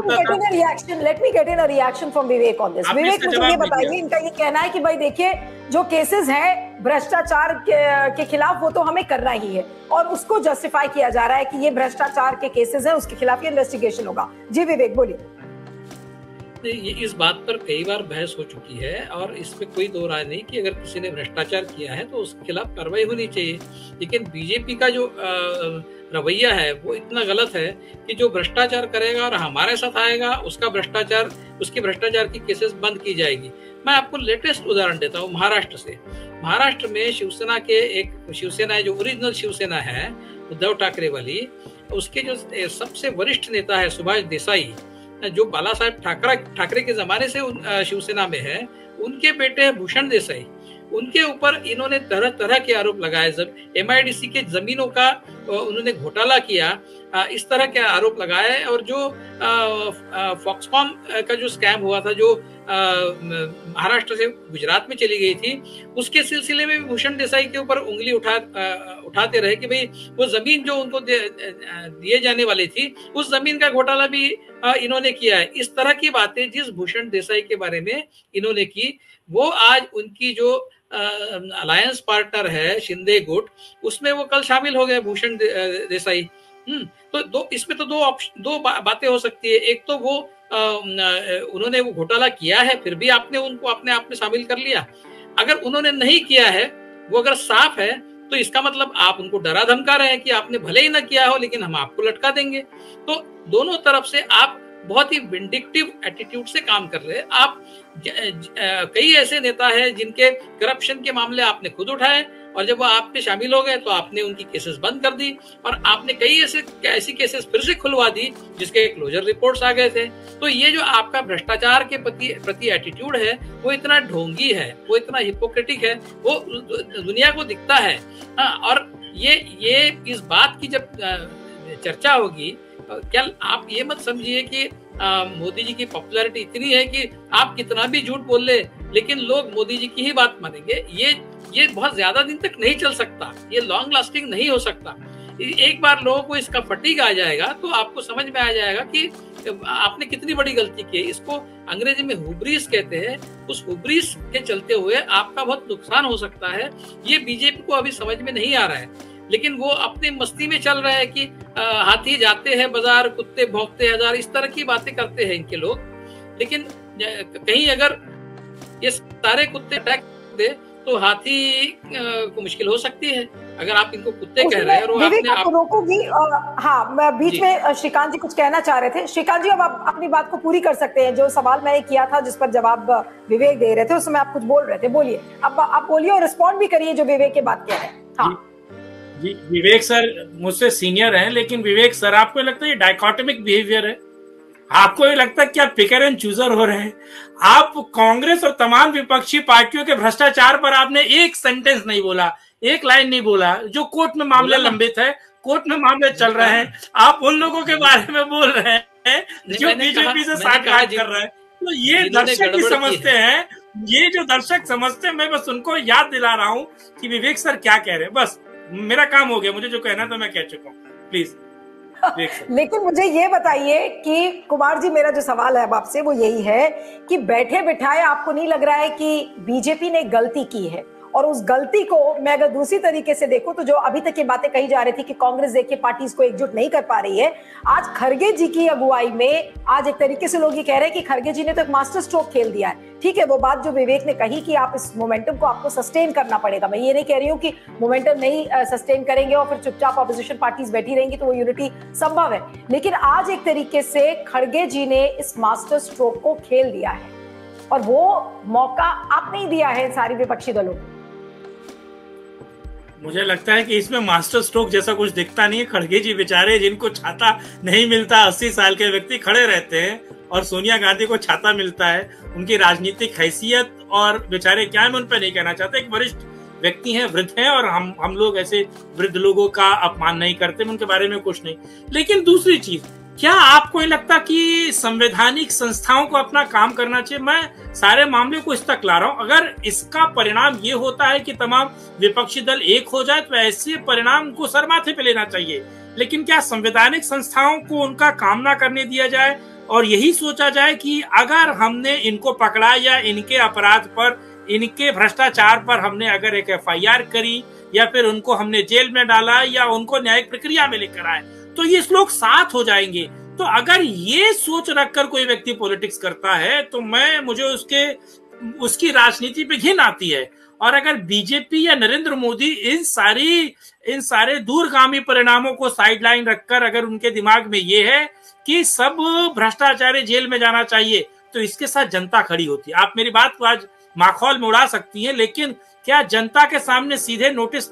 होता था। Let me get in a reaction from Vivek on this. विवेक, मुझे ये बताइए, इनका ये कहना है कि भाई देखिए जो केसेस हैं भ्रष्टाचार के खिलाफ वो तो हमें करना ही है, और उसको जस्टिफाई किया जा रहा है कि ये भ्रष्टाचार के केसेस हैं, उसके खिलाफ ये इन्वेस्टिगेशन होगा। जी विवेक बोलिए। इस बात पर कई बार बहस हो चुकी है और इसमें कोई दो राय नहीं कि अगर किसी ने भ्रष्टाचार किया है तो उसके खिलाफ कार्रवाई होनी चाहिए। लेकिन बीजेपी का जो रवैया है वो इतना गलत है कि जो भ्रष्टाचार करेगा और हमारे साथ आएगा उसकी भ्रष्टाचार की केसेस बंद की जाएगी। मैं आपको लेटेस्ट उदाहरण देता हूँ महाराष्ट्र से। महाराष्ट्र में शिवसेना जो ओरिजिनल शिवसेना है उद्धव ठाकरे वाली, उसके जो सबसे वरिष्ठ नेता है सुभाष देसाई, जो बाला साहेब ठाकरे के जमाने से शिवसेना में है, उनके बेटे भूषण देसाई, उनके ऊपर इन्होंने तरह तरह के आरोप लगाए। जब MIDC के जमीनों का उन्होंने घोटाला किया, इस तरह के आरोप लगाए। और जो फॉक्सकॉम का जो स्कैम हुआ था, जो महाराष्ट्र से गुजरात में चली गई थी, उसके सिलसिले में भी भूषण देसाई के ऊपर उंगली उठाते रहे कि भाई वो जमीन जो उनको दिए जाने वाली थी, उस जमीन का घोटाला भी इन्होंने किया है। इस तरह की बातें जिस भूषण देसाई के बारे में इन्होंने की, वो आज उनकी जो अलायंस पार्टनर है शिंदे गुट, उसमें वो कल शामिल हो गए भूषण देसाई। तो इसमें तो दो बातें हो सकती है। एक तो वो उन्होंने वो घोटाला किया है, फिर भी आपने उनको अपने आप में शामिल कर लिया। अगर उन्होंने नहीं किया है, वो अगर साफ है, तो इसका मतलब आप उनको डरा धमका रहे हैं कि आपने भले ही ना किया हो लेकिन हम आपको लटका देंगे। तो दोनों तरफ से आप बहुत ही विंडिक्टिव एटीट्यूड से काम कर रहे हैं। आप कई ऐसे नेता हैं जिनके करप्शन के मामले आपने खुद उठाए, और जब वो आप पे शामिल हो गए तो आपने उनकी केसेस बंद कर दी, और आपने कई ऐसी केसेस फिर से खुलवा दी जिसके क्लोजर रिपोर्ट्स आ गए थे। तो ये जो आपका भ्रष्टाचार के प्रति एटीट्यूड है, वो इतना ढोंगी है, वो इतना हिपोक्रेटिक है, वो दुनिया को दिखता है। और ये इस बात की जब चर्चा होगी, क्या आप ये मत समझिए कि मोदी जी की पॉपुलैरिटी इतनी है कि आप कितना भी झूठ बोल ले लेकिन लोग मोदी जी की ही बात मानेंगे। ये बहुत ज्यादा दिन तक नहीं चल सकता, ये लॉन्ग लास्टिंग नहीं हो सकता। एक बार लोगों को इसका फटीग आ जाएगा तो आपको समझ में आ जाएगा कि आपने कितनी बड़ी गलती की है। इसको अंग्रेजी में हुब्रीस कहते हैं। उस हुब्रीस के चलते हुए आपका बहुत नुकसान हो सकता है। ये बीजेपी को अभी समझ में नहीं आ रहा है, लेकिन वो अपनी मस्ती में चल रहा है कि हाथी जाते हैं बाजार, कुत्ते भौंकते हजार, इस तरह की बातें करते हैं इनके लोग। लेकिन कहीं अगर ये सारे कुत्ते अटैक दे तो हाथी को मुश्किल हो सकती है। अगर आप इनको कुत्ते कह रहे हैं और आपको रोकोगी। हाँ, मैं बीच में श्रीकांत जी कुछ कहना चाह रहे थे। श्रीकांत जी, अब आप अपनी बात को पूरी कर सकते हैं। जो सवाल मैंने किया था जिस पर जवाब विवेक दे रहे थे, उसमें आप कुछ बोल रहे थे, बोलिए। अब आप बोलिए और रिस्पॉन्ड भी करिए जो विवेक की बात कह रहे हैं। हाँ जी, विवेक सर मुझसे सीनियर हैं, लेकिन विवेक सर, आपको लगता है ये डायकोटमिक बिहेवियर है? आपको ये लगता है कि आप पिकर एंड चूजर हो रहे हैं? आप कांग्रेस और तमाम विपक्षी पार्टियों के भ्रष्टाचार पर आपने एक सेंटेंस नहीं बोला, एक लाइन नहीं बोला। जो कोर्ट में मामले लंबित है, कोर्ट में मामले चल रहे हैं, आप उन लोगों के बारे में बोल रहे हैं जो बीजेपी से साठगांठ कर रहे हैं। तो ये दर्शक ही समझते हैं, ये जो दर्शक समझते हैं, मैं बस उनको याद दिला रहा हूँ कि विवेक सर क्या कह रहे हैं। बस मेरा काम हो गया, मुझे जो कहना था मैं कह चुका हूँ। प्लीज। लेकिन मुझे ये बताइए कि कुमार जी, मेरा जो सवाल है अब आपसे वो यही है कि बैठे बिठाए आपको नहीं लग रहा है कि बीजेपी ने गलती की है? और उस गलती को मैं अगर दूसरी तरीके से देखूं तो जो अभी तक ये बातें कही जा रही थी कि कांग्रेस देखिए पार्टीज को एकजुट नहीं कर पा रही है, आज खरगे जी की अगुवाई में आज एक तरीके से लोग ये कह रहे हैं कि खरगे जी ने तो एक मास्टर स्ट्रोक खेल दिया है। ठीक है, वो बात जो विवेक ने कही कि आप इस मोमेंटम को आपको सस्टेन करना पड़ेगा, मैं ये नहीं कह रही हूँ कि मोमेंटम नहीं सस्टेन करेंगे और फिर चुपचाप ऑपोजिशन पार्टीज बैठी रहेंगी तो वो यूनिटी संभव है। लेकिन आज एक तरीके से खरगे जी ने इस मास्टर स्ट्रोक को खेल दिया है और वो मौका आप नहीं दिया है सारी विपक्षी दलों को। मुझे लगता है कि इसमें मास्टर स्ट्रोक जैसा कुछ दिखता नहीं है। खड़गे जी बेचारे, जिनको छाता नहीं मिलता, 80 साल के व्यक्ति खड़े रहते हैं, और सोनिया गांधी को छाता मिलता है। उनकी राजनीतिक हैसियत और बेचारे, क्या मैं उन पर नहीं कहना चाहता, एक वरिष्ठ व्यक्ति हैं, वृद्ध हैं, और हम लोग ऐसे वृद्ध लोगों का अपमान नहीं करते, उनके बारे में कुछ नहीं। लेकिन दूसरी चीज, क्या आपको ये लगता कि संवैधानिक संस्थाओं को अपना काम करना चाहिए? मैं सारे मामले को इस तक ला रहा हूं, अगर इसका परिणाम ये होता है कि तमाम विपक्षी दल एक हो जाए तो ऐसे परिणाम को सर माथे पे लेना चाहिए। लेकिन क्या संवैधानिक संस्थाओं को उनका काम ना करने दिया जाए और यही सोचा जाए कि अगर हमने इनको पकड़ा या इनके अपराध पर, इनके भ्रष्टाचार पर हमने अगर एक FIR करी या फिर उनको हमने जेल में डाला या उनको न्यायिक प्रक्रिया में लेकर आए तो ये लोग साथ हो जाएंगे। तो अगर ये सोच रखकर कोई व्यक्ति पॉलिटिक्स करता है तो मुझे उसकी राजनीति पे घिन आती है। और अगर बीजेपी या नरेंद्र मोदी इन सारे दूरगामी परिणामों को साइडलाइन रखकर अगर उनके दिमाग में ये है कि सब भ्रष्टाचारी जेल में जाना चाहिए तो इसके साथ जनता खड़ी होती है। आप मेरी बात को आज माखौल में उड़ा सकती हैं, लेकिन क्या जनता के सामने सीधे नोटिस